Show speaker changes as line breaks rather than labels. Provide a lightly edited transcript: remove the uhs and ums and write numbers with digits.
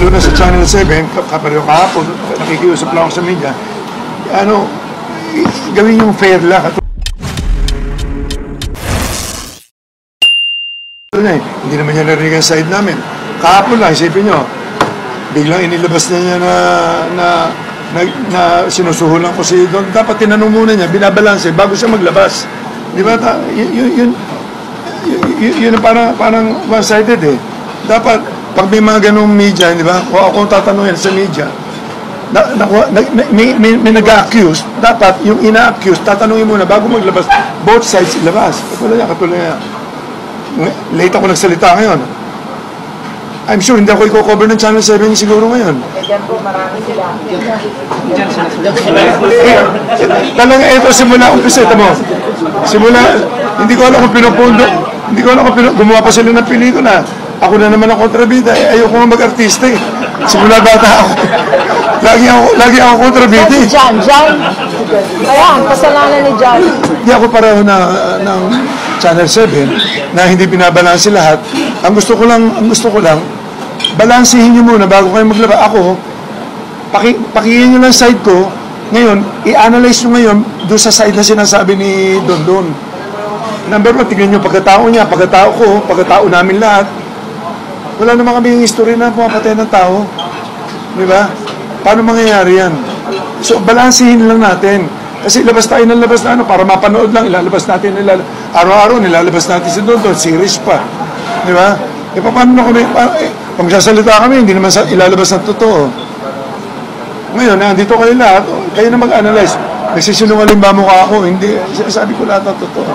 lalo na sa Channel 7, kapag kahapon, nakikiusap lang ako sa media, gawin yung fair lang. Hindi naman niya narinig ang side namin. Kahapon lang, isipin nyo, biglang inilabas na niya na sinusuhulan ko si Don. Dapat tinanong muna niya, binabalanse bago siya maglabas. Di ba? Yun parang one-sided eh. Dapat, pag may mga ganong media, di ba? Kung akong tatanungin sa media, may nag-accuse, dapat yung ina-accuse, tatanungin muna bago maglabas, both sides ilabas. Katulad niya. Late ako nagsalita ngayon. I'm sure hindi ako i-cover ng Channel 7 siguro ngayon.
Diyan po, marami sila.
Talaga ito, simula umpisa, ito mo. Simula, hindi ko alam kung pinupundo. Hindi ko alam kung gumawa pa sila ng pelikula. Ako na naman ang kontrabida. Ayoko nga mag-artista eh. Simula bata ako. Lagi ako kontrabida eh.
John. Kaya, ang kasalanan ni John.
Hindi ako pareho ng Channel 7 na hindi binabalanse lahat. Ang gusto ko lang, balansehin nyo muna bago kayo maglaba. Ako, pakihin nyo lang side ko. Ngayon, i-analyze nyo ngayon doon sa side na sinasabi ni Don. Number 1, tignan nyo pagkatao niya, pagkatao ko, pagkatao namin lahat. Wala naman kami yung history na pumapatay ng tao. Di ba? Paano mangyayari yan? So, balansehin lang natin. Kasi labas tayo ng labas na para mapanood lang, ilalabas natin, araw-araw nilalabas natin si Don, series pa. Di ba? E paano na kami, pag sasalita kami, hindi naman ilalabas ng totoo. Ngayon, nandito kayo lahat, kayo na mag-analyze. Nagsisinungaling ba mukha ako? Hindi, sabi ko lahat ng totoo.